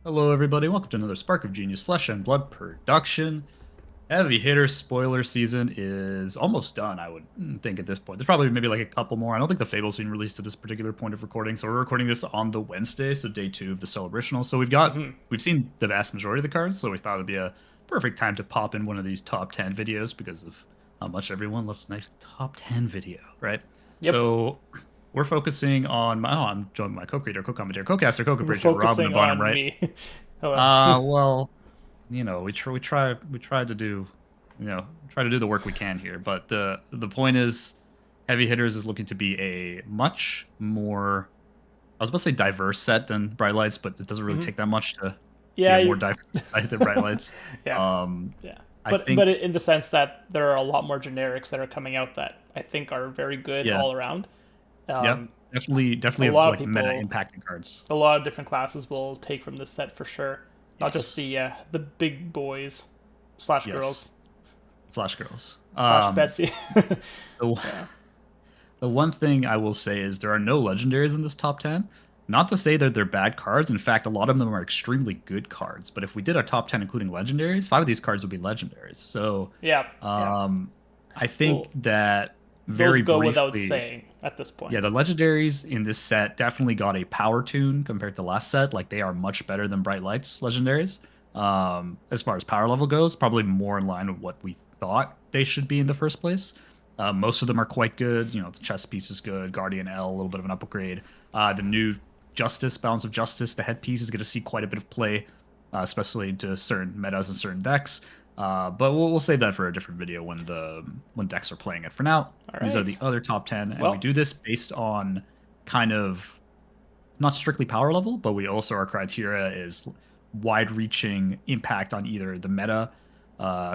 Hello, everybody. Welcome to another Spark of Genius Flesh and Blood production. Heavy Hitter spoiler season is almost done, I would think, at this point. There's probably maybe like a couple more. I don't think the Fable's been released at this particular point of recording, so we're recording this on the Wednesday, so day 2 of the Celebrational. So we've seen the vast majority of the cards, so we thought it'd be a perfect time to pop in one of these top 10 videos because of how much everyone loves a nice top 10 video, right? Yep, So we're focusing on I'm joined by my co-creator, co-commentator, co-caster, we're co-caprician, Rob in the focusing bottom on right. me. Hello. Well, we try to do, try to do the work we can here. But the point is, Heavy Hitters is looking to be a much more, I was about to say diverse set than Bright Lights, but it doesn't really take that much to be Yeah, a more diverse site than Bright Lights. yeah, Um, yeah. I But think, in the sense that there are a lot more generics that are coming out that I think are very good yeah, all around. yeah, Um, definitely a have lot of like meta people, impacting cards. a lot of different classes will take from this set for sure. Not just Yes, the big boys slash yes, girls slash girls. slash Betsy. The, Yeah. The one thing I will say is there are no legendaries in this top 10. Not to say that they're bad cards. In fact, a lot of them are extremely good cards. But if we did a top 10 including legendaries, 5 of these cards would be legendaries. So Yeah, yeah. I think Well, that those very go without briefly, saying at this yeah, point. the legendaries in this set definitely got a power tune compared to last set. Like they are much better than Bright Lights legendaries. As far as power level goes, probably more in line with what we thought they should be in the first place. Most of them are quite good. You know, the chess piece is good. Guardian L, a little bit of an upgrade. The new Justice, Balance of Justice, the headpiece is going to see quite a bit of play, especially to certain metas and certain decks. But we'll save that for a different video when decks are playing it. For now, All these are the right. other top 10, and we Well, do this based on kind of not strictly power level, but we also our criteria is wide-reaching impact on either the meta,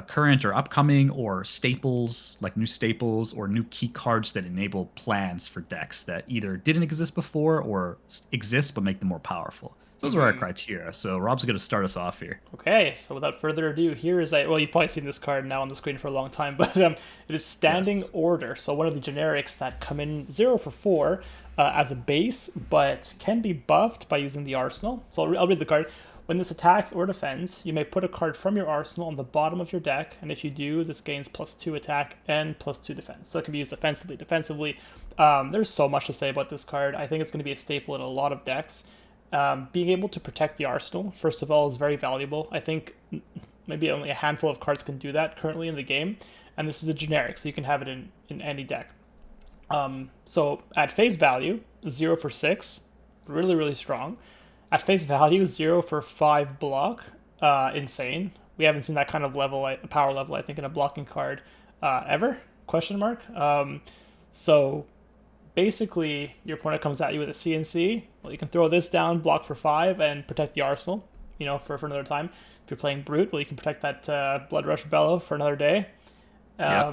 current or upcoming, or staples like new staples or new key cards that enable plans for decks that either didn't exist before or exist but make them more powerful. So those are our criteria. So Rob's going to start us off here. okay, so without further ado, here is a well, you've probably seen this card now on the screen for a long time, but it is Standing Yes. Order. So one of the generics that come in 0 for 4 as a base, but can be buffed by using the arsenal. So I'll read the card. When this attacks or defends, you may put a card from your arsenal on the bottom of your deck, and if you do, this gains +2 attack and +2 defense. So it can be used offensively, defensively. There's so much to say about this card. I think it's going to be a staple in a lot of decks. Being able to protect the arsenal, first of all, is very valuable. I think maybe only a handful of cards can do that currently in the game, and this is a generic, so you can have it in any deck. So at face value, 0 for 6, really, really strong. At face value, 0 for 5 block, insane. We haven't seen that kind of level, power level, I think, in a blocking card ever? Question mark. So basically, your opponent comes at you with a CNC. Well, you can throw this down, block for 5, and protect the arsenal. For another time. If you're playing brute, well, you can protect that blood rush bellow for another day. Yeah.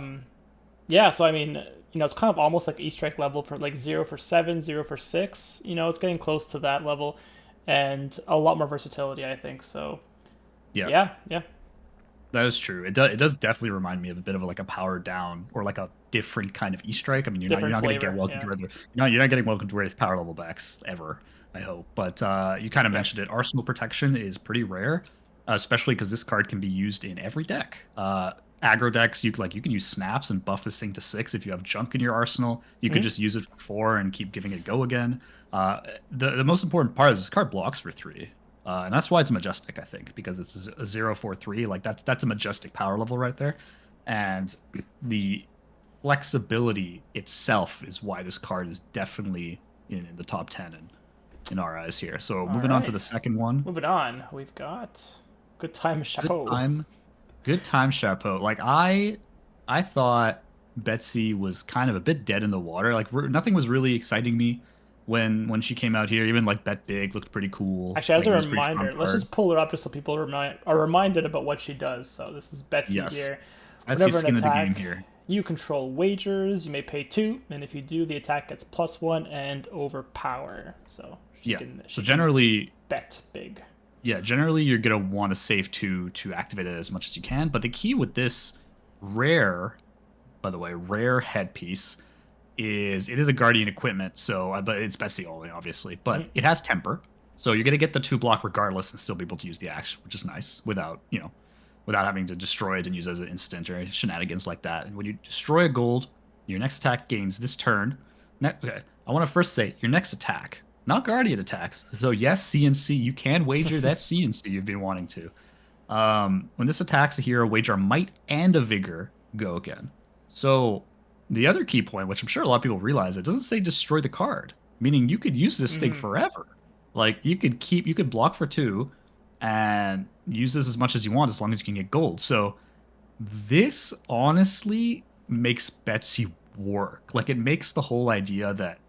Yeah, so I mean, it's kind of almost like East Strike level for like 0 for 7, 0 for 6. It's getting close to that level, and a lot more versatility, I think. So Yeah. yeah, yeah, That is true. It does definitely remind me of a bit of like a power down or like a different kind of E-strike. I mean, you're different not going to get flavor. welcome Yeah, to where you're not getting welcome to where power level backs ever. I hope, but you kind of yeah. mentioned it. Arsenal protection is pretty rare, especially because this card can be used in every deck. Aggro decks, you can use snaps and buff this thing to 6 if you have junk in your arsenal. You could Mm-hmm. just use it for 4 and keep giving it a go again. The most important part is this card blocks for 3. And that's why it's majestic, I think, because it's a 0 4 3. Like that's a majestic power level right there, and the flexibility itself is why this card is definitely in the top 10 in our eyes here. So All moving on to the right, second one, moving on. We've got Good Time good Chapeau. time, good time, Chapeau. Like I thought Betsy was kind of a bit dead in the water. Like nothing was really exciting me when she came out here. Even like Bet Big looked pretty cool. Actually, as Like a it was a pretty strong reminder, let's card. just pull her up just so people are reminded about what she does. So this is Betsy Yes, here. that's the Whenever an skin of the game attack, here. you control wagers, you may pay 2, and if you do, the attack gets +1 and overpower. So she Yeah. can So she can generally, bet big. yeah, generally you're gonna want to save two to activate it as much as you can. But the key with this rare, by the way, rare headpiece is it is a guardian equipment. So, but it's Betsy only, obviously. But Mm-hmm. it has temper. So you're gonna get the 2 block regardless and still be able to use the axe, which is nice without without having to destroy it and use it as an instant or shenanigans like that. And when you destroy a gold, your next attack gains this turn. Okay, I want to first say your next attack, not guardian attacks. So yes, CNC, you can wager that CNC you've been wanting to. When this attacks a hero, wager a might and a vigor go again. So the other key point, which I'm sure a lot of people realize, it doesn't say destroy the card, meaning you could use this thing forever. Like you could block for 2 and use this as much as you want as long as you can get gold. So this honestly makes Betsy work. Like it makes the whole idea that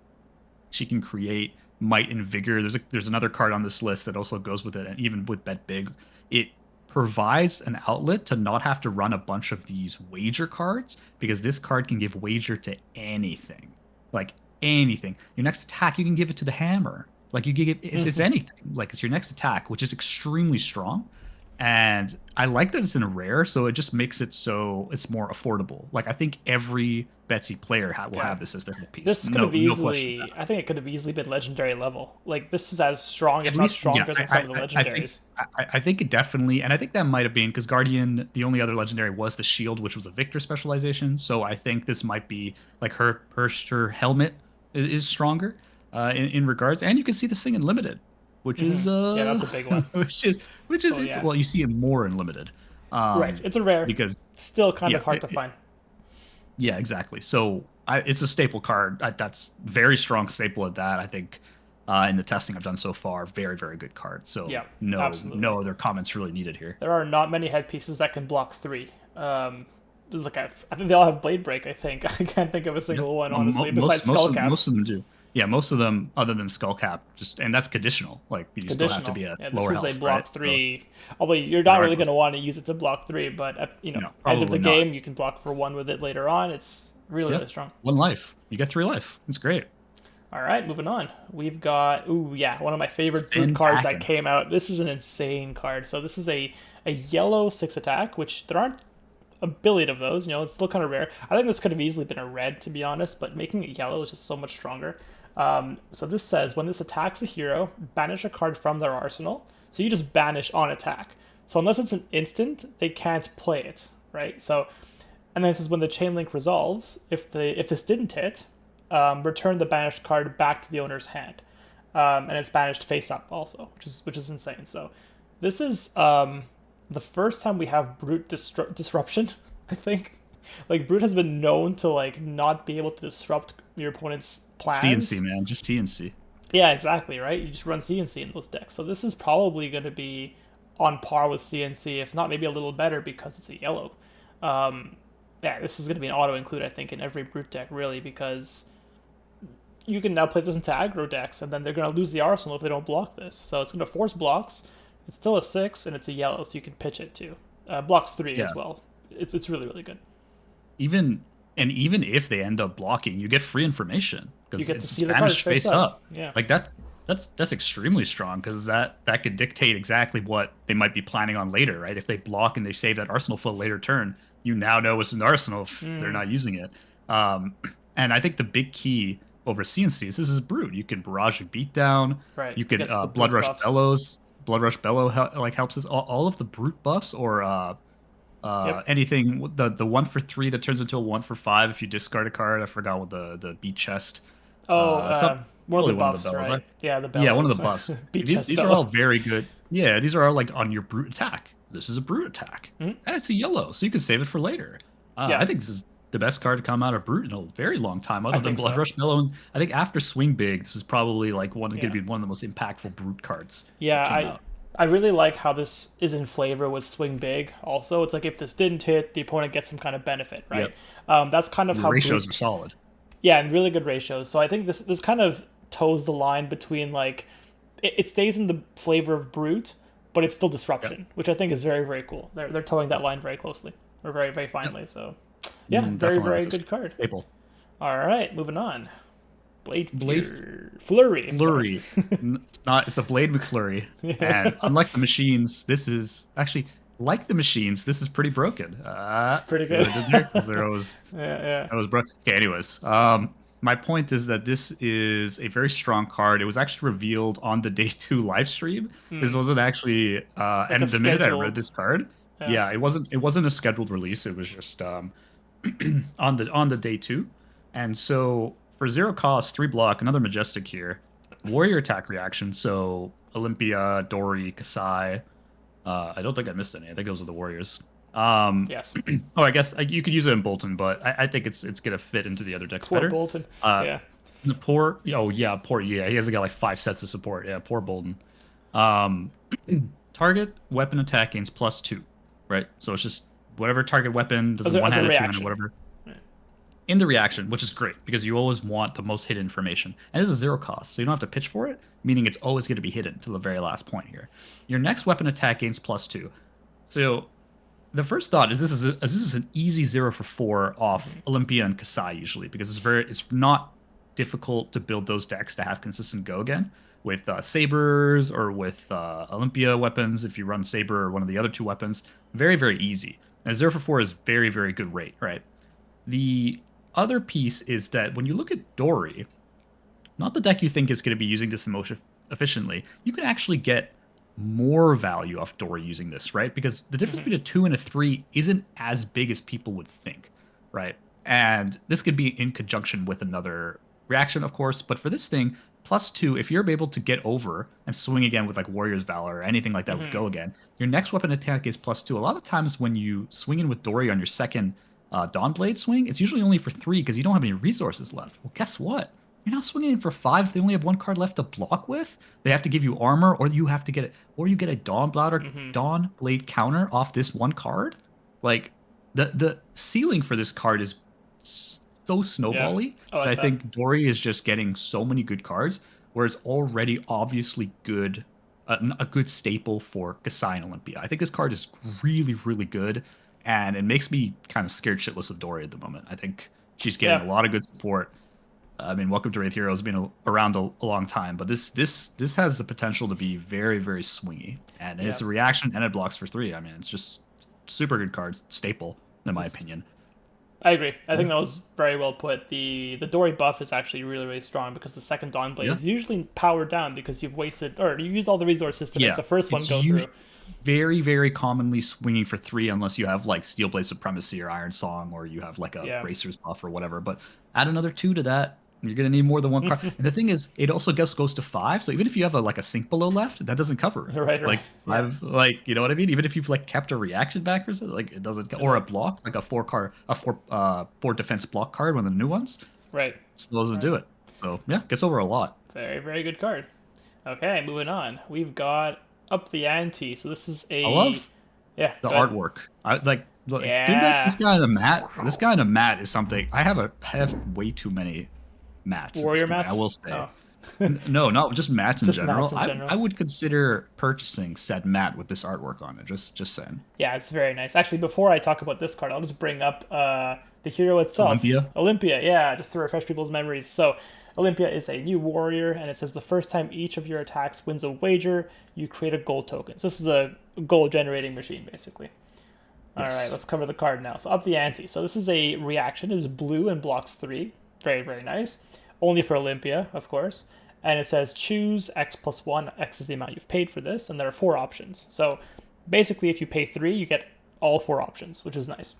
she can create might and vigor. There's another card on this list that also goes with it, and even with bet big, it provides an outlet to not have to run a bunch of these wager cards because this card can give wager to anything, like anything. Your next attack, you can give it to the hammer. Like you can give it's anything. Like it's your next attack, which is extremely strong. And I like that it's in a rare, so it just makes it so it's more affordable. Like I think every Betsy player will have this as their hit piece. This could have easily, I think it could have easily been legendary level. Like this is as strong, if not stronger than some of the legendaries. I think it definitely, and I think that might have been because Guardian, the only other legendary was the shield, which was a Victor specialization. So I think this might be like her helmet is stronger in regards, and you can see this thing in limited. Which is yeah, that's a big one. which is well, you see it more in limited, right? It's a rare because still kind of hard to find. Yeah, exactly. So it's a staple card. That's very strong staple at that. I think in the testing I've done so far, very very good card. So yeah, no absolutely. no other comments really needed here. There are not many headpieces that can block 3. There's like I think they all have blade break. I think I can't think of a single one honestly besides Skullcap. Most of them do. Yeah, most of them, other than Skullcap, and that's conditional. Like you still have to be at lower health. This is a block right? 3. So, although you're not really going to want to use it to block 3, but at end of the game, you can block for 1 with it later on. It's really strong. 1 life. You get 3 life. It's great. All right, moving on. We've got one of my favorite brute cards that came out. This is an insane card. So this is a yellow 6 attack, which there aren't a billion of those. It's still kind of rare. I think this could have easily been a red, to be honest, but making it yellow is just so much stronger. So this says, when this attacks a hero, banish a card from their arsenal. So you just banish on attack. So unless it's an instant, they can't play it, right? So, and then it says, when the chain link resolves, if this didn't hit, return the banished card back to the owner's hand, and it's banished face up also, which is insane. So this is the first time we have brute disruption. I think like brute has been known to like not be able to disrupt your opponent's plans. CNC, man, just CNC. Yeah, exactly, right? You just run CNC in those decks. So this is probably going to be on par with CNC, if not maybe a little better because it's a yellow. Yeah, this is going to be an auto-include, I think, in every brute deck, really, because you can now play this into aggro decks, and then they're going to lose the arsenal if they don't block this. So it's going to force blocks. It's still a 6, and it's a yellow, so you can pitch it too. Blocks 3 as well. It's really, really good. Even if they end up blocking, you get free information you because get to it's see the Spanish card face up. Yeah, like that's extremely strong because that could dictate exactly what they might be planning on later, right? If they block and they save that arsenal for a later turn, you now know what's in the arsenal if they're not using it. And I think the big key over CNCs, this is brute. You can barrage and beat down. Right. You can blood rush buffs. Bellows. Blood rush bellow helps us. All of the brute buffs or anything, the 1 for 3 that turns into a 1 for 5 if you discard a card. I forgot what the beat chest. One of the buffs, bellows, right? Yeah, the bellows. Yeah, one of the buffs. These are all very good. Yeah, these are all like on your brute attack. This is a brute attack, and it's a yellow, so you can save it for later. I think this is the best card to come out of brute in a very long time, other than Blood Rush Bellow. And I think after Swing Big, this is probably like going to be one of the most impactful brute cards. Yeah, I really like how this is in flavor with Swing Big. Also, it's like if this didn't hit, the opponent gets some kind of benefit, right? Yep. That's kind of how ratios are solid. Yeah, and really good ratios. So I think this kind of toes the line between like it stays in the flavor of brute, but it's still disruption, which I think is very, very cool. They're towing that line very closely or very, very finely. So yeah, very, very good card. Staple. All right, moving on. Flurry. It's a Blade McFlurry. And unlike the machines, this is actually like the machines. This is pretty broken. Pretty good. That was broken. Okay, anyways. My point is that this is a very strong card. It was actually revealed on the day two live stream. This wasn't actually, Like a and the minute I read scheduled. this card, Yeah. yeah, it wasn't a scheduled release. It was just on the day two, and so for zero cost, three block, another majestic here, warrior attack reaction. So Olympia, Dory, Kasai. I don't think I missed any. I think those are the warriors. Yes. Oh, I guess you could use it in Bolton, but I think it's gonna fit into the other decks Poor better. Bolton. Uh, Yeah. the poor, oh yeah, poor yeah, he hasn't got like 5 sets of support. Yeah, poor Bolton. Um, target weapon attack gains +2, right? So it's just whatever target weapon does a As a one-handed, two-handed, reaction. whatever in the reaction, which is great because you always want the most hidden information. And this is zero cost, so you don't have to pitch for it, meaning it's always going to be hidden to the very last point here. Your next weapon attack gains +2. So the first thought is this is an easy 0 for 4 off Olympia and Kasai usually because it's not difficult to build those decks to have consistent go again with sabers or with Olympia weapons. If you run saber or one of the other two weapons, very easy. And 0 for 4 is very good rate, right? The other piece is that when you look at Dory, not the deck you think is going to be using this most efficiently, you can actually get more value off Dory using this, right? Because the difference between a 2 and a 3 isn't as big as people would think, right? And this could be in conjunction with another reaction, of course, but for this thing, +2, if you're able to get over and swing again with like Warrior's Valor or anything like that with Go again, your next weapon attack is +2. A lot of times when you swing in with Dory on your second Dawnblade swing, it's usually only for 3 because you don't have any resources left. Well, guess what? You're now swinging in for 5 if they only have one card left to block with. They have to give you armor, or you have to get it, or you get a Dawnblade counter off this one card. Like the ceiling for this card is so snowbally I like that I that. think Dory is just getting so many good cards, where it's already obviously good, a good staple for Kasai and Olympia. I think this card is really good, and it makes me kind of scared shitless of Dory at the moment. I think she's getting Yeah. a lot of good support. I mean, Welcome to Wraith Heroes has been around a long time, but this has the potential to be very swingy, and it's a reaction and it blocks for 3. I mean, it's just super good card, staple in my opinion. I agree. I think that was very well put. The Dory buff is actually really strong because the second Dawnblade is usually powered down because you've wasted or you used all the resources to make the first one go through. Very commonly swinging for 3 unless you have like Steel Blade Supremacy or Iron Song or you have like a Bracer's buff or whatever. But add another 2 to that, you're gonna need more than one card. And the thing is, it also goes to 5. So even if you have like a sink below left, that doesn't cover it. Right. Like I've like, you know what I mean? Even if you've like kept a reaction back or something, like it doesn't, or a block, like a 4 defense block card, one of the new ones. Right. Still doesn't do it. So yeah, gets over a lot. Very good card. Okay, moving on. We've got Up the Ante. So this is a I love the the artwork. I like look, this guy on the mat. This guy on the mat is something. I have way too many mats. Warrior mats. I will say. Oh. No, not just mats in general. Mats in general. I would consider purchasing said mat with this artwork on it. Just saying. Yeah, it's very nice. Actually, before I talk about this card, I'll just bring up the hero itself. Olympia, yeah, just to refresh people's memories. So, Olympia is a new warrior, and it says the first time each of your attacks wins a wager, you create a gold token. So this is a gold-generating machine, basically. Yes. All right, let's cover the card now. So Up the Ante. So this is a reaction. It is blue and blocks 3. Very nice. Only for Olympia, of course. And it says choose X plus 1. X is the amount you've paid for this, and there are 4 options. So basically, if you pay 3, you get all 4 options, which is nice.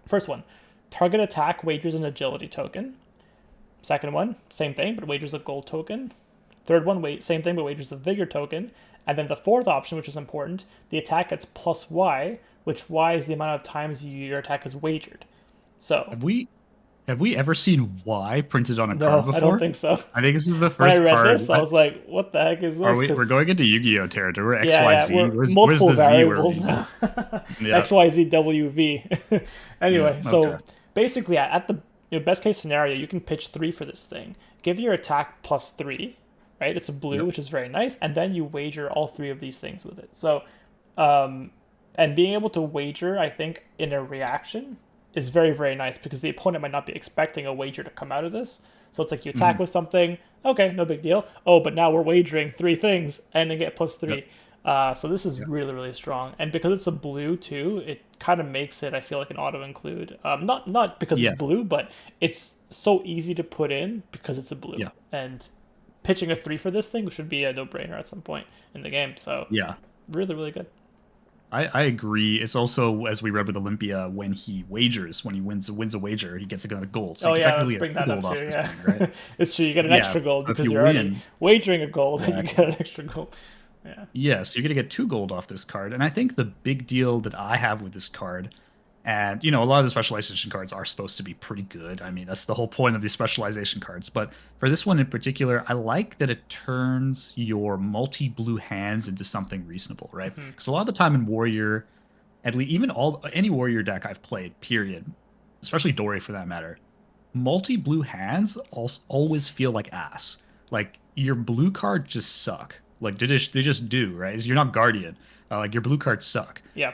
First one, target attack wagers an agility token. Second one, same thing, but wagers a gold token. Third one, same thing, but wagers a vigor token. And then the fourth option, which is important, the attack gets plus Y, which Y is the amount of times your attack is wagered. So have we ever seen Y printed on a card before? I don't think so. I think this is the first card. When I read this, I was like, what the heck is this? We're going into Yu-Gi-Oh territory. We're XYZ. We're multiple where's the variables Z now. XYZ, WV. Anyway, so basically at the best case scenario, you can pitch 3 for this thing. Give your attack plus 3, right? It's a blue, which is very nice. And then you wager all 3 of these things with it. So, and being able to wager, I think, in a reaction is very nice because the opponent might not be expecting a wager to come out of this. So it's like you attack with something, okay, no big deal. Oh, but now we're wagering 3 things and then get plus 3. So this is really strong. And because it's a blue too, it kind of makes it, I feel like, an auto include. Not because it's blue, but it's so easy to put in because it's a blue. Yeah. And pitching a 3 for this thing should be a no-brainer at some point in the game. So Yeah. really, really good. I agree. It's also, as we read with Olympia, when he wagers, when he wins a wager, he gets a gold. So Oh you can yeah, let's technically get bring two that up gold off too. this Yeah, thing, right? it's true. You get an Yeah. extra gold So if because you you're already win, wagering a gold, and you exactly. get an extra gold. Yeah. Yeah, so you're gonna get two gold off this card. And I think the big deal that I have with this card, and a lot of the specialization cards are supposed to be pretty good. I mean, that's the whole point of these specialization cards. But for this one in particular, I like that it turns your multi-blue hands into something reasonable, right? Hmm. Because a lot of the time in Warrior, at least even any Warrior deck I've played, period, especially Dory for that matter, multi-blue hands always feel like ass. Like your blue card just suck. Like they just do, right? You're not Guardian. Like your blue cards suck. Yeah.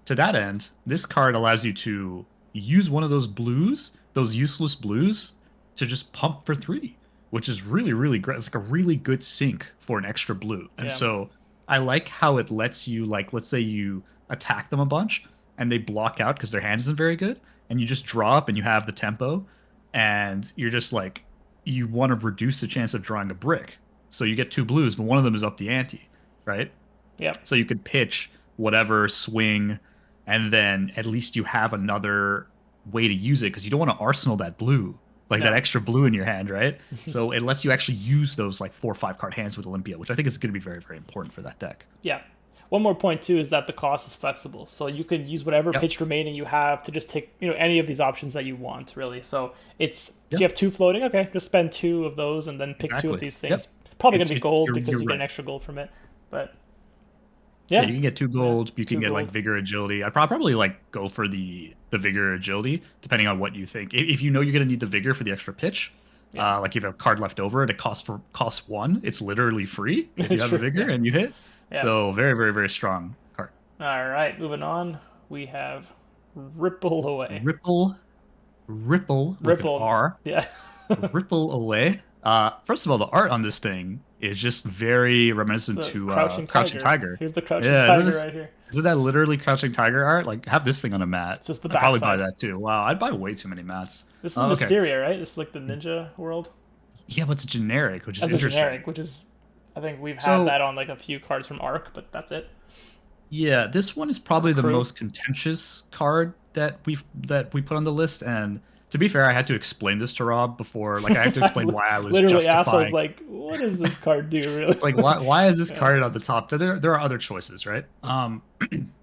To that end, this card allows you to use one of those blues, those useless blues, to just pump for 3, which is really, really great. It's like a really good sink for an extra blue. And Yeah. so I like how it lets you, like, let's say you attack them a bunch and they block out because their hand isn't very good, and you just draw up and you have the tempo, and you're just like, you want to reduce the chance of drawing a brick. So you get 2 blues, but one of them is up the ante, right? Yeah. So you could pitch whatever, swing, and then at least you have another way to use it, because you don't want to arsenal that blue, like that No. extra blue in your hand, right? So it lets you actually use those like 4 or 5 card hands with Olympia, which I think is going to be very, very important for that deck. Yeah. One more point too is that the cost is flexible, so you can use whatever Yep. pitch remaining you have to just take any of these options that you want, really. So it's if Yep. you have 2 floating, okay, just spend 2 of those and then pick 2 of Exactly. these Yep. things. Probably It's, gonna be it, gold you're, because you're you get an right. extra gold from it, but Yeah, yeah, you can get 2 yeah, gold. You can 2 get like gold. vigor, agility. I'd probably like go for the vigor, agility, depending on what you think. If you know you're gonna need the vigor for the extra pitch, Yeah, like if you have a card left over and it costs 1, it's literally free if you it's have a true. vigor Yeah, and you hit. yeah. So very, very, very strong card. All right, moving on. We have Ripple Away. Ripple, ripple with an Ripple. R, Yeah. ripple away. First of all, the art on this thing is just very It's reminiscent the to Crouching Crouching Tiger. Tiger. Here's the Crouching Yeah, Tiger right here. isn't that literally Crouching Tiger art? Like, have this thing on a mat. It's just the I'd probably buy backside. that too. Wow, I'd buy way too many mats. This is Oh, okay. Mysteria, right? This is like the ninja world. Yeah, but it's a generic, which is As a interesting. generic, which is, I think we've had So, that on like a few cards from Arc, but that's it. yeah, this one is probably the Crew. most contentious card that we put on the list. And to be fair, I had to explain this to Rob before. Like, I had to explain why I was Literally asked, I was justifying. like, what does this card do, really? It's like, why is this Yeah. card on the top? There are other choices, right?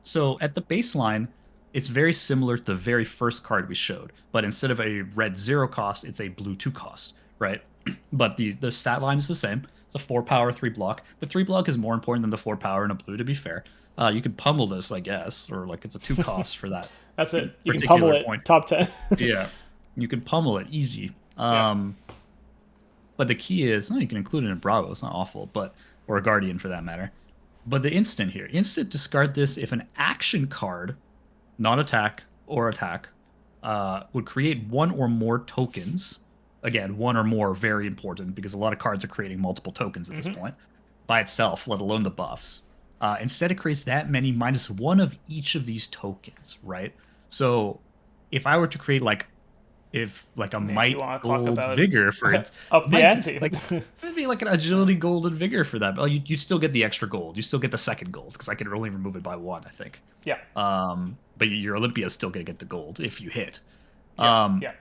So at the baseline, it's very similar to the very first card we showed, but instead of a red 0 cost, it's a blue 2 cost, right? But the stat line is the same. It's a 4 power 3 block. The 3 block is more important than the 4 power in a blue, to be fair. You could pummel this, I guess, or like it's a 2 cost for that That's it. You can pummel particular it. point. Top 10. Yeah, you can pummel it easy. Yeah. But the key is, no, you can include it in Bravo. It's not awful, or a Guardian for that matter. But the instant here, instant discard this if an action card, not attack or attack, would create 1 or more tokens. Again, 1 or more, very important, because a lot of cards are creating multiple tokens at this point by itself, let alone the buffs. Instead, it creates that many -1 of each of these tokens, right? So if I were to create if like a If might you want to talk gold about vigor for it, up the might ante. like it'd be like an agility gold and vigor for that. But you still get the extra gold. You still get the second gold, because I can only remove it by 1, I think. Yeah. But your Olympia is still gonna get the gold if you hit. Yes. Yeah.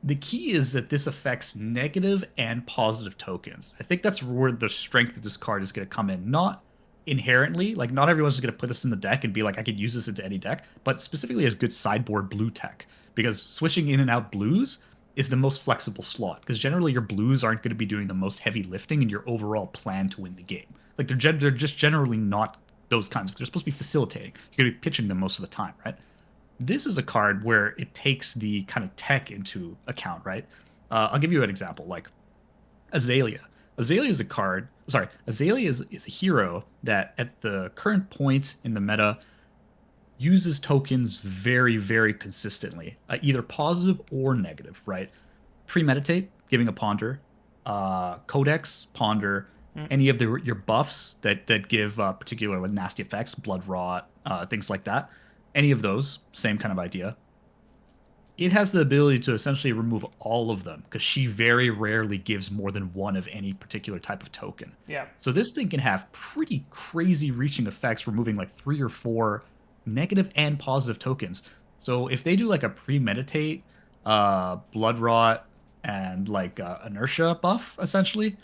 The key is that this affects negative and positive tokens. I think that's where the strength of this card is going to come in. Not inherently, like not everyone's just going to put this in the deck and be like, I could use this into any deck, but specifically as good sideboard blue tech, because switching in and out blues is the most flexible slot, because generally your blues aren't going to be doing the most heavy lifting in your overall plan to win the game. Like they're just generally not those kinds. They're supposed to be facilitating. You're going to be pitching them most of the time, right? This is a card where it takes the kind of tech into account, right? I'll give you an example, like Azalea. Azalea is a card. Sorry, Azalea is a hero that at the current point in the meta uses tokens very, very consistently, either positive or negative, right? Premeditate, giving a ponder, Codex, ponder, any of your buffs that give particular like nasty effects, blood rot, things like that. Any of those, same kind of idea. it has the ability to essentially remove all of them because she very rarely gives more than one of any particular type of token. Yeah. So this thing can have pretty crazy reaching effects, removing like 3 or 4 negative and positive tokens. So if they do like a premeditate, blood rot, and like inertia buff essentially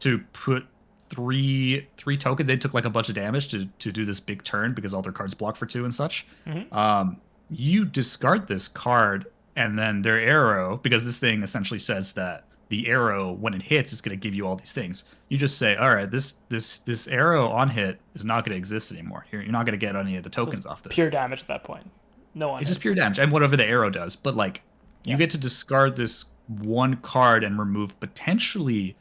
to put three tokens, they took like a bunch of damage to do this big turn because all their cards block for 2 and such. Mm-hmm. You discard this card and then their arrow, because this thing essentially says that the arrow when it hits is going to give you all these things. You just say, all right, this arrow on hit is not going to exist anymore. You're not going to get any of the So tokens it's off this. pure damage at that point. No one It's just hits. pure damage and whatever the arrow does. But like, you Yeah. get to discard this one card and remove potentially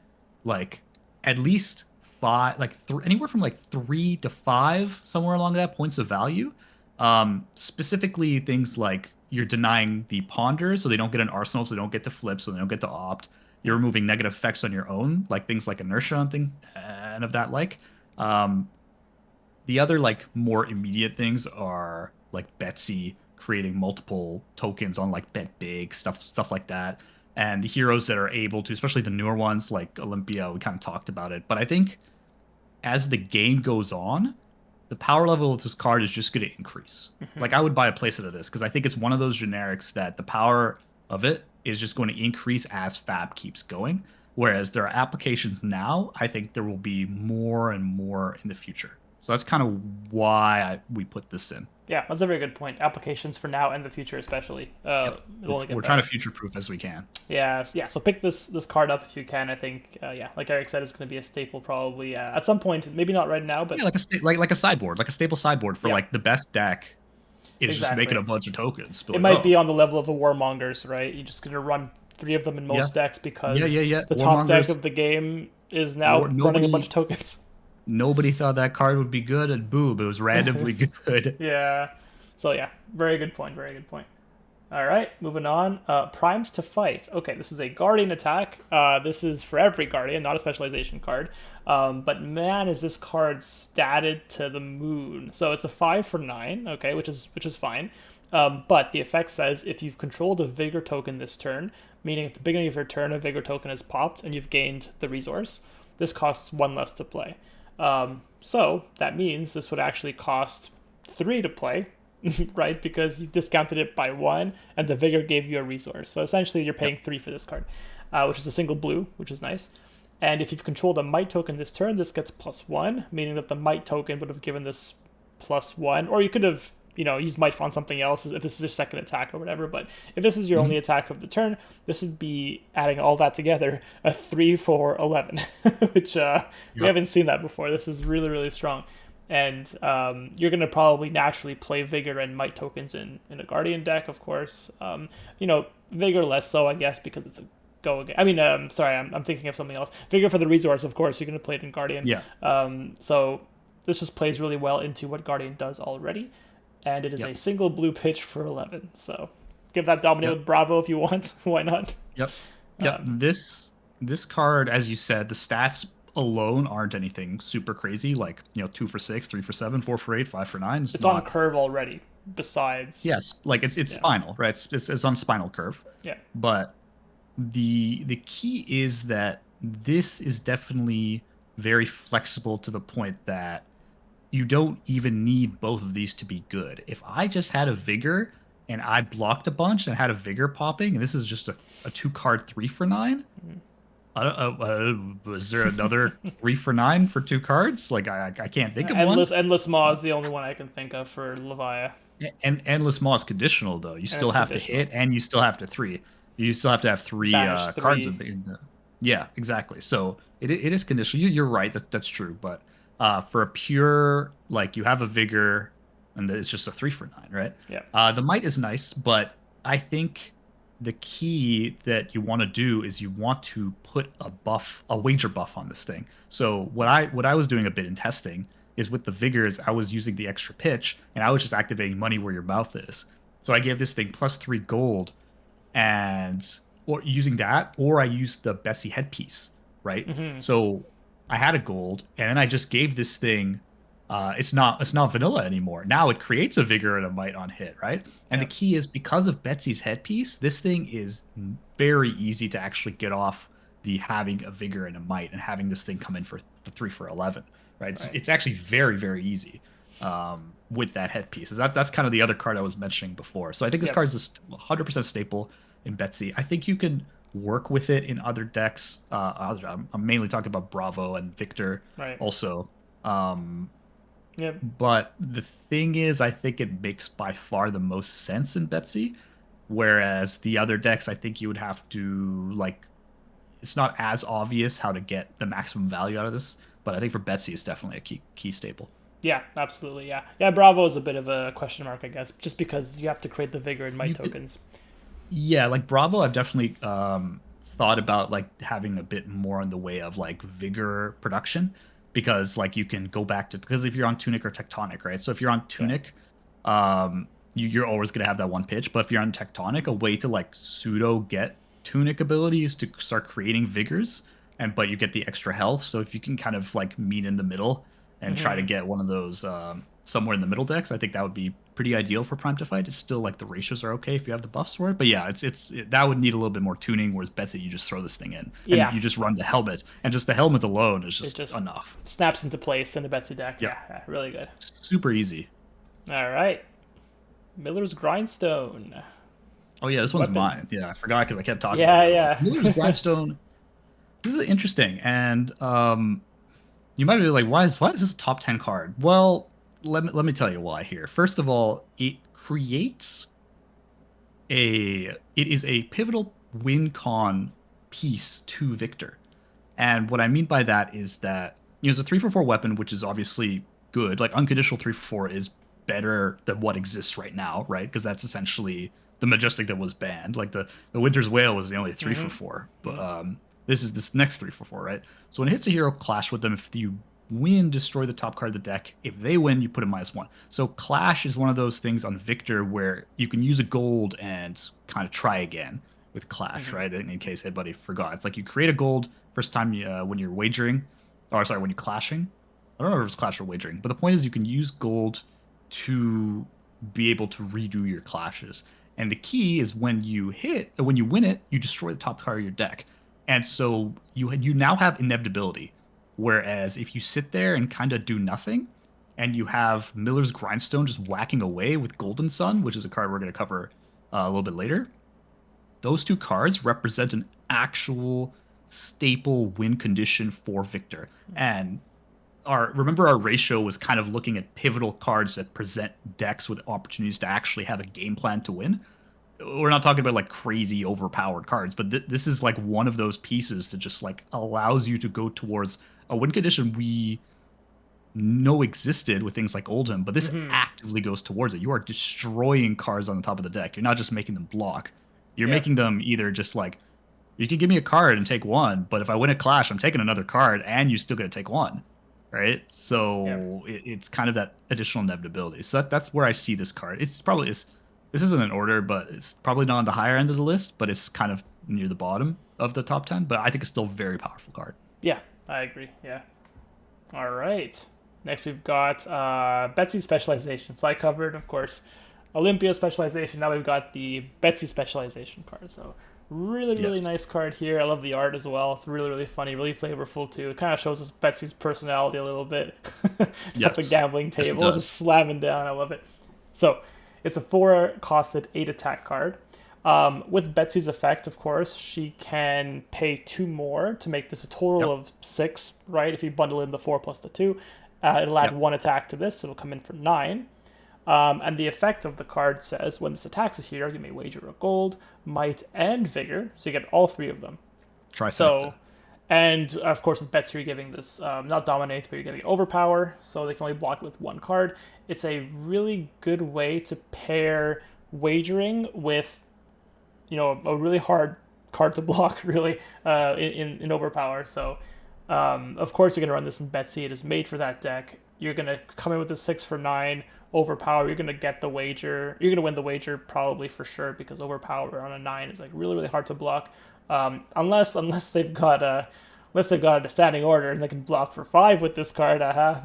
like at least five, like anywhere from like 3 to 5, somewhere along that points of value. Specifically things like you're denying the ponder, so they don't get an arsenal, so they don't get to flip, so they don't get to opt. You're removing negative effects on your own, like things like inertia and thing and of that like. Um, the other like more immediate things are like Betsy creating multiple tokens on like bet big stuff like that, and the heroes that are able to, especially the newer ones like Olympia. We kind of talked about it, but I think as the game goes on, the power level of this card is just going to increase. Like I would buy a playset of this because I think it's one of those generics that the power of it is just going to increase as Fab keeps going. Whereas there are applications now, I think there will be more and more in the future. So that's kind of why we put this in. Yeah, that's a very good point. Applications for now and the future, especially. Yep. It'll only get We're better. trying to future proof as we can. Yeah, yeah. So pick this card up if you can. I think, yeah, like Eric said, it's going to be a staple probably at some point. Maybe not right now, but Yeah, like like a sideboard, like a stable sideboard for yeah, like the best deck is just exactly. making a bunch of tokens. Be It like, might be oh, on the level of a Warmongers, right? You're just going to run 3 of them in yeah, most decks because yeah. the top deck Warmongers, of the game is now running a bunch of tokens. nobody thought that card would be good, and boom, it was randomly good. Yeah. So yeah, very good point. Very good point. All right, moving on. Primes to fight. Okay, this is a Guardian attack. This is for every Guardian, not a specialization card. But man, is this card statted to the moon. So it's a 5 for 9. Okay, which is fine. But the effect says if you've controlled a Vigor token this turn, meaning at the beginning of your turn a Vigor token is popped and you've gained the resource, this costs 1 less to play. So that means this would actually cost 3 to play, right? Because you discounted it by 1, and the Vigor gave you a resource. So essentially, you're paying 3 for this card, which is a single blue, which is nice. And if you've controlled a Might token this turn, this gets +1, meaning that the Might token would have given this +1. Or you could have, used Might on something else if this is your second attack or whatever. But if this is your only attack of the turn, this would be adding all that together, a 3 for 11, which we haven't seen that before. This is really, really strong. And you're going to probably naturally play Vigor and Might tokens in a Guardian deck, of course. Vigor less so, I guess, because it's a go again. I mean, sorry, I'm thinking of something else. Vigor for the resource, of course, you're going to play it in Guardian. Yeah. So this just plays really well into what Guardian does already. And it is a single blue pitch for 11. So give that Dominate with Bravo if you want. Why not? Yep. This card, as you said, the stats alone aren't anything super crazy, like 2 for 6, 3 for 7, 4 for 8, 5 for 9. It's on curve already. Besides, yes, like it's spinal, right? It's on spinal curve. Yeah. But the key is that this is definitely very flexible to the point that you don't even need both of these to be good. If I just had a Vigor and I blocked a bunch and had a Vigor popping, and this is just a 2-card 3 for 9. Was there another 3 for 9 for 2 cards? Like I can't think of one. Endless Maw is the only one I can think of for Levia. And Endless Maw is conditional though. You still have to hit, and you still have to 3. You still have to have 3 cards in the. Yeah, exactly. So it is conditional. You're right. That's true. But for a pure, like, you have a Vigor, and it's just a 3 for 9, right? Yeah. The Might is nice, but I think the key that you want to do is you want to put a wager buff on this thing. So what I was doing a bit in testing is with the Vigors, I was using the extra pitch, and I was just activating money where your mouth is. So I gave this thing +3 gold, or using that, or I used the Betsy headpiece, right? So I had a gold, and then I just gave this thing it's not vanilla anymore. Now it creates a vigor and a might on hit, right? And the Yep. key is because of Betsy's headpiece, this thing is very easy to actually get off the having a vigor and a might and having this thing come in for the 3 for 11, right? Right. It's actually very easy with that headpiece. That's kind of the other card I was mentioning before. So I think this Yep. card is a 100% staple in Betsy. I think you can work with it in other decks. I'm mainly talking about Bravo and Victor Right. also. Um, Yep. but the thing is, I think it makes by far the most sense in Betsy. Whereas the other decks, I think you would have to like. It's not as obvious how to get the maximum value out of this, but I think for Betsy, it's definitely a key staple. Yeah, absolutely. Yeah. Yeah, Bravo is a bit of a question mark, I guess, just because you have to create the Vigor and Might You could, tokens. yeah, like Bravo, I've definitely thought about like having a bit more in the way of like vigor production because like you can go back to because if you're on Tunic or Tectonic, right? So if you're on Yeah. Tunic, you're always gonna have that one pitch. But if you're on Tectonic, a way to like pseudo get Tunic ability is to start creating vigors, and but you get the extra health. So if you can kind of like meet in the middle and try to Hmm. get one of those somewhere in the middle decks, I think that would be pretty ideal for Prime to fight. It's still like the ratios are okay if you have the buffs for it, but yeah, that would need a little bit more tuning. Whereas Betsy, you just throw this thing in and Yeah. you just run the helmet, and just the helmet alone is It just just enough. snaps into place in the Betsy deck. Yeah, Yeah, yeah, really good. super easy. All right. Miller's Grindstone. Oh yeah, this one's Weapon. mine. Yeah, I forgot because I kept talking about Yeah, the other one. Miller's yeah. Grindstone. This is interesting, and you might be like, why is this a top 10 card? Well, let me tell you why here. First of all, it is a pivotal win con piece to Victor. And what I mean by that is that it's a 3 for 4 weapon, which is obviously good. Like unconditional 3 for 4 is better than what exists right now, right? Because that's essentially the majestic that was banned. Like the Winter's Whale was the only three Hmm. for four, but this is this next 3 for 4, right? So when it hits a hero, clash with them. If you win, destroy the top card of the deck. If they win, you put a -1. So clash is one of those things on Victor where you can use a gold and kind of try again with clash, Hmm. right? In case anybody forgot, it's like you create a gold first time when you're wagering, or sorry, when you're clashing. I don't know if it's clash or wagering, but the point is you can use gold to be able to redo your clashes. And the key is when you win it, you destroy the top card of your deck. And so you now have inevitability. Whereas if you sit there and kind of do nothing, and you have Miller's Grindstone just whacking away with Golden Sun, which is a card we're going to cover a little bit later, those two cards represent an actual staple win condition for Victor. And our ratio was kind of looking at pivotal cards that present decks with opportunities to actually have a game plan to win. We're not talking about like crazy overpowered cards, but this is like one of those pieces that just like allows you to go towards a win condition we know existed with things like Oldham, but this Hmm. actively goes towards it. You are destroying cards on the top of the deck. You're not just making them block. You're Yep. making them either just like you can give me a card and take one, but if I win a clash, I'm taking another card and you still gonna take one, right? Yep. So it's kind of that additional inevitability. So that's where I see this card. This isn't an order, but it's probably not on the higher end of the list, but it's kind of near the bottom of the top 10. But I think it's still a very powerful card. Yeah, I agree. Yeah. All right. Next, we've got Betsy Specialization. So I covered, of course, Olympia Specialization. Now we've got the Betsy Specialization card. So really Yes. nice card here. I love the art as well. It's really funny, really flavorful too. It kind of shows us Betsy's personality a little bit at the Yes. gambling Yes, it table, just does. slamming down. I love it. So it's a 4 costed 8 attack card. With Betsy's effect, of course, she can pay 2 more to make this a total Yep. of 6, right? If you bundle in the 4 plus the 2, it'll add Yep. 1 attack to this. It'll come in for 9. And the effect of the card says when this attacks a hero, you may wager a gold, might, and vigor. So you get all 3 of them. So, Trifecta. and of course, with Betsy, you're giving this not dominate, but you're giving overpower. So they can only block with 1 card. It's a really good way to pair wagering with a really hard card to block really in overpower. So of course you're gonna run this in Betsy. It is made for that deck. You're gonna come in with a 6 for 9 overpower. You're gonna get the wager. You're gonna win the wager probably for sure because overpower on a 9 is like really hard to block. Unless they've got a standing order and they can block for 5 with this card.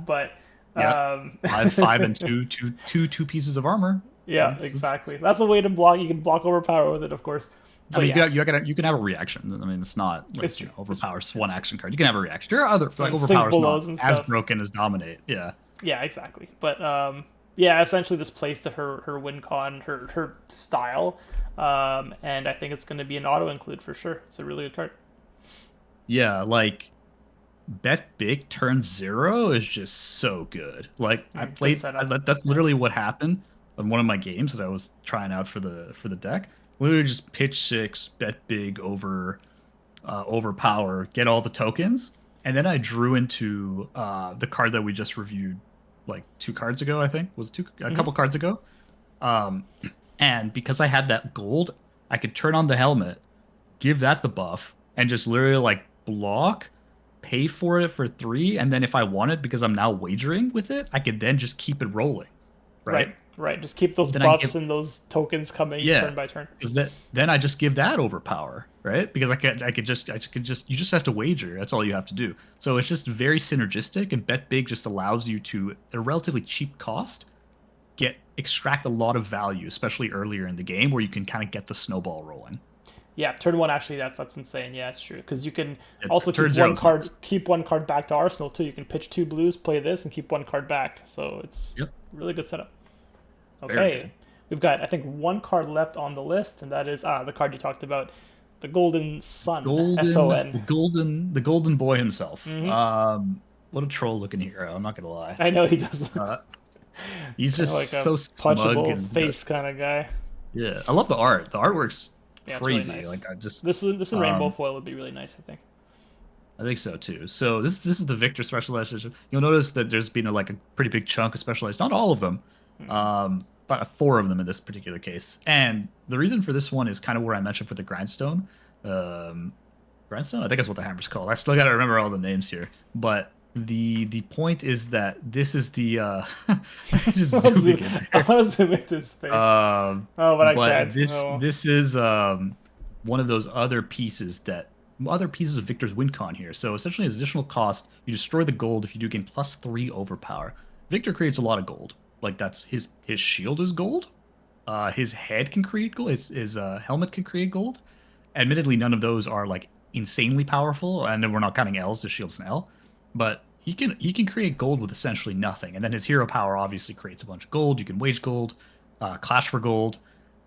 But Yeah. Um, 5 and two pieces of armor. yeah, exactly. That's a way to block. You can block overpower with it, of course. I But mean, yeah, you can have a reaction. I mean, it's not it's like true. It's true. overpower's one action card. You can have a reaction. There are other like And sync overpower's not belows and as stuff. broken as dominate. Yeah. Yeah, exactly. But yeah, essentially this plays to her win con, her style, and I think it's going to be an auto include for sure. It's a really good card. Yeah, like bet big turn 0 is just so good. Like Good setup. that's Yeah. literally what happened on one of my games that I was trying out for the deck. Literally just pitch 6, bet big overpower, get all the tokens, and then I drew into the card that we just reviewed like 2 cards ago. I think was a couple cards ago. Um, and because I had that gold, I could turn on the helmet, give that the buff, and just literally like block, pay for it for 3, and then if I wanted, because I'm now wagering with it, I could then just keep it rolling, right? Right, right. Just keep those Then I buffs give and those tokens coming yeah, turn by turn. because then I just give that overpower, right? Because I could just you just have to wager. That's all you have to do. So it's just very synergistic, and bet big just allows you to at a relatively cheap cost extract a lot of value, especially earlier in the game where you can kind of get the snowball rolling. Yeah, turn one actually that's insane. Yeah, it's true because you can Yeah, also turn zero is nuts. keep one card back to Arsenal too. You can pitch 2 blues, play this, and keep one card back. So it's Yep, really good setup. very Okay, good. we've got I think one card left on the list, and that is the card you talked about, the Golden Sun, SON. The golden boy himself. What a troll looking hero. I'm not gonna lie. I know he does look Uh, he's kind of just like a so smug punchable and face kind of guy. yeah. I love the art. The artwork's Yeah, it's really crazy. nice. Like I just This in rainbow foil would be really nice, I think. I think so too. So this is the Victor Specialization. You'll notice that there's been like a pretty big chunk of specialized, not all of them, but 4 of them in this particular case. And the reason for this one is kind of where I mentioned for the Grindstone. Grindstone, I think that's what the hammer's called. I still got to remember all the names here. But the point is that this is the just zooming in I there. want to zoom into his face. Oh, but I But can't. No. this is one of those other pieces of Victor's win con here. So essentially, as additional cost, you destroy the gold if you do gain +3 overpower. Victor creates a lot of gold. Like that's his shield is gold. His head can create gold. His helmet can create gold. Admittedly, none of those are like insanely powerful, and then we're not counting L's. His shield's an L, but he can create gold with essentially nothing. And then his hero power obviously creates a bunch of gold. You can wage gold, clash for gold.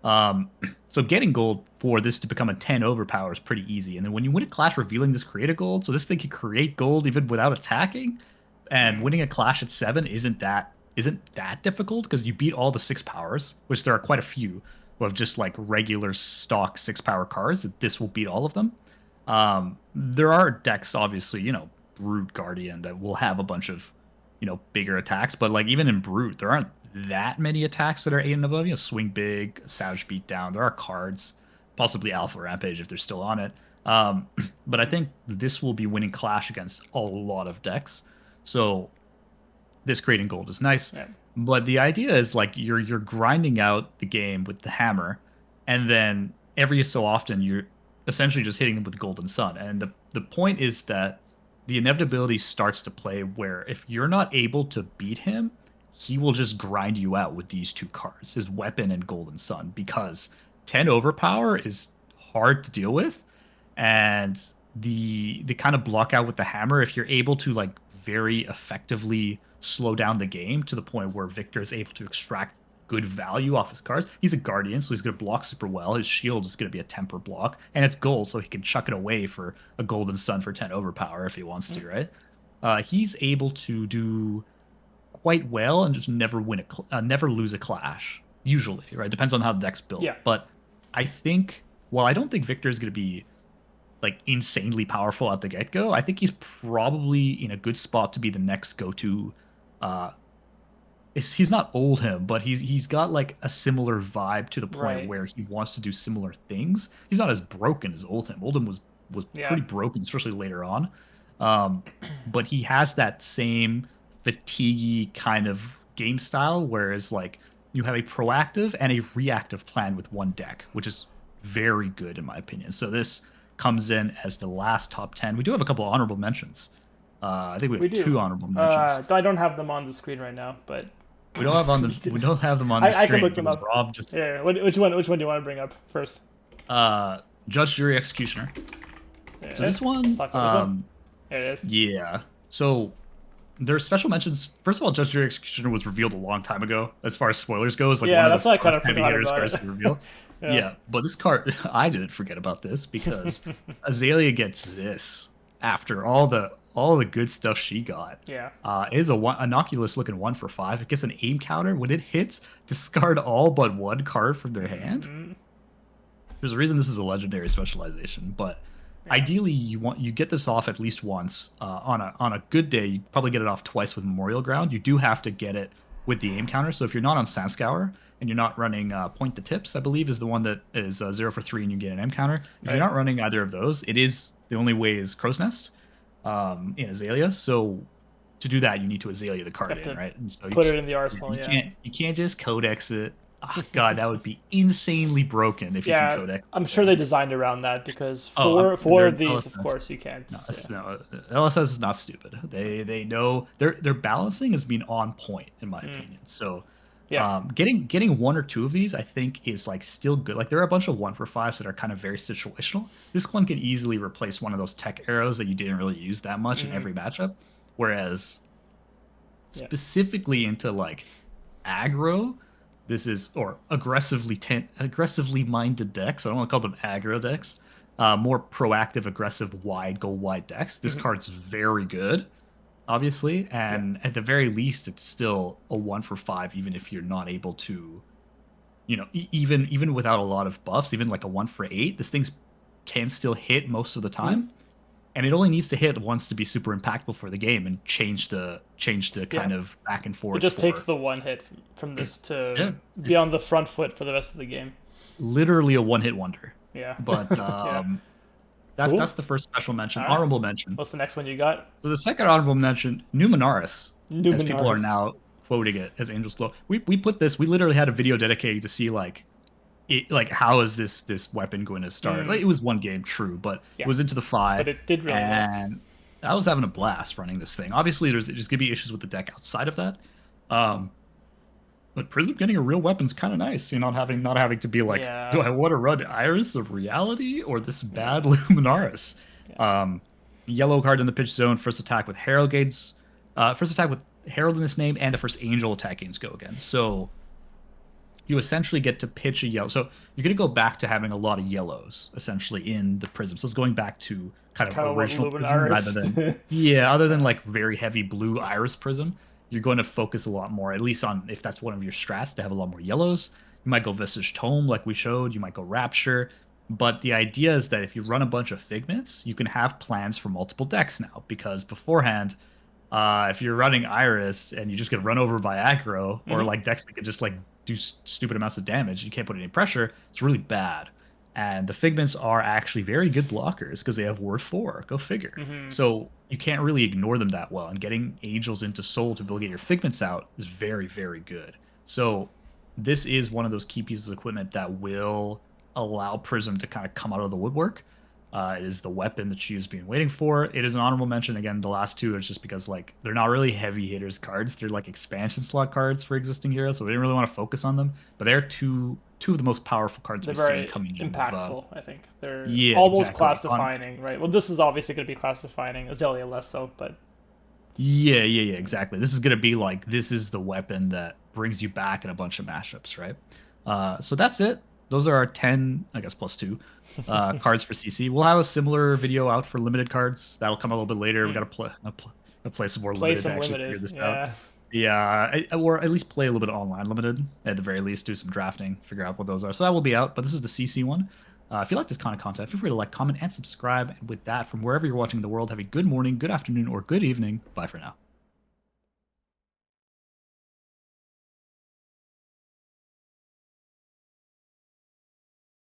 So getting gold for this to become a 10 overpower is pretty easy. And then when you win a clash revealing this create a gold, so this thing can create gold even without attacking. And winning a clash at 7 isn't that difficult because you beat all the 6 powers, which there are quite a few of just like regular stock 6 power cards. That this will beat all of them. There are decks, obviously, Brute Guardian that will have a bunch of, bigger attacks, but like even in Brute, there aren't that many attacks that are 8 and above. Swing Big, Savage Beatdown. There are cards, possibly Alpha Rampage if they're still on it. But I think this will be winning Clash against a lot of decks. So this creating gold is nice. Yeah. But the idea is like you're grinding out the game with the hammer, and then every so often you're essentially just hitting them with the Golden Sun. And the point is that the inevitability starts to play where if you're not able to beat him, he will just grind you out with these 2 cards, his weapon and Golden Sun, because 10 overpower is hard to deal with, and the kind of block out with the hammer, if you're able to like very effectively slow down the game to the point where Victor is able to extract good value off his cards. He's a guardian, so he's going to block super well. His shield is going to be a temper block, and it's gold, so he can chuck it away for a Golden Sun for 10 overpower if he wants to, right? He's able to do quite well and just never never lose a clash. Usually, right? Depends on how the deck's built. Yeah. But I think, I don't think Victor is going to be like insanely powerful at the get go. I think he's probably in a good spot to be the next go to. He's not old him, but he's got like a similar vibe to the point where he wants to do similar things. He's not as broken as old him. Old him was pretty broken, especially later on. But he has that same fatiguey kind of game style, whereas like you have a proactive and a reactive plan with one deck, which is very good in my opinion. So this comes in as the last top 10. We do have a couple of honorable mentions. I think we We have two do. honorable mentions. I don't have them on the screen right now, but We don't have them on the I can screen look them because up. Rob just Yeah. Which one? Which one do you want to bring up first? Judge, Jury, Executioner. So Yeah. this Let's one, talk about this one. There it is. yeah. So there's special mentions. First of all, Judge, Jury, Executioner was revealed a long time ago. As far as spoilers go, it's like one Yeah, of the that's why I kind first of heavy forgot hitters about cards it. to reveal. Yeah. Yeah, but this card, I didn't forget about this because Azalea gets this after all the good stuff she got. Yeah. It is a innocuous looking 1 for 5. It gets an aim counter when it hits. Discard all but one card from their hand. There's a reason this is a legendary specialization, but ideally you get this off at least once on a good day. You probably get it off twice with Memorial Ground. You do have to get it with the aim counter. So if you're not on Sandscour and you're not running Point the Tips, I believe is the one that is 0 for 3 and you get an aim counter. If you're not running either of those, it is the only way is Crow's Nest in Azalea. So to do that, you need to Azalea the card in, right? And so put it in the arsenal. you can't just codex it. Oh, God, that would be insanely broken if you can codex. I'm sure they designed around that because four of these, of course, you can't. No, LSS is not stupid. They know their balancing has been on point in my opinion. So getting one or two of these I think is like still good. Like there are a bunch of 1 for 5s that are kind of very situational. This one can easily replace one of those tech arrows that you didn't really use that much in every matchup. Whereas specifically into like aggro, this is or aggressively minded decks. I don't want to call them aggro decks. More proactive, aggressive, go wide decks. This card's very good, obviously, and at the very least, it's still a 1 for 5, even if you're not able to, even without a lot of buffs, even like a 1 for 8, this thing can still hit most of the time. And it only needs to hit once to be super impactful for the game and change the kind of back and forth. It just takes the one hit from this to be on the front foot for the rest of the game. Literally a one-hit wonder. Yeah. But that's the first special mention. Right. Honorable mention. What's the next one you got? So the second honorable mention, Numenaris. As people are now quoting it as Angel's Glow. We put this. We literally had a video dedicated to see how is this weapon going to start? Like, it was one game, true, but it was into the 5. But it did really and well. I was having a blast running this thing. Obviously, there's gonna be issues with the deck outside of that. But Prism getting a real weapon's kind of nice. Not having to be like, do I want to run Iris of Reality or this bad Luminaris? Yellow card in the pitch zone. First attack with Herald Gates. First attack with Herald in this name, and the first Angel attack gains go again. So you essentially get to pitch a yellow. So you're going to go back to having a lot of yellows, essentially, in the Prism. So it's going back to kind of original Prism rather than, other than like very heavy blue Iris Prism. You're going to focus a lot more, at least on, if that's one of your strats, to have a lot more yellows. You might go Visage Tome, like we showed. You might go Rapture. But the idea is that if you run a bunch of Figments, you can have plans for multiple decks now. Because beforehand, if you're running Iris and you just get run over by aggro, or like decks that can just like do stupid amounts of damage, you can't put any pressure, it's really bad. And the Figments are actually very good blockers because they have Ward 4. Go figure. So you can't really ignore them that well. And getting Angels into Soul to be able to get your Figments out is very, very good. So this is one of those key pieces of equipment that will allow Prism to kind of come out of the woodwork. It is the weapon that she has been waiting for. It is an honorable mention. Again, the last two is just because like they're not really heavy hitters cards. They're like expansion slot cards for existing heroes, so we didn't really want to focus on them. But they're two of the most powerful cards we've seen coming in. They're very impactful, I think. They're almost class-defining, right? Well, this is obviously going to be class-defining. Azalea less so, but... Yeah, exactly. This is going to be like, this is the weapon that brings you back in a bunch of mashups, right? So that's it. Those are our 10, I guess, plus 2 cards for CC. We'll have a similar video out for limited cards. That'll come a little bit later. We got to play some more limited to actually figure this out. Yeah, or at least play a little bit of online limited, at the very least, do some drafting, figure out what those are. So that will be out, but this is the CC one. If you like this kind of content, feel free to like, comment, and subscribe. And with that, from wherever you're watching the world, have a good morning, good afternoon, or good evening. Bye for now.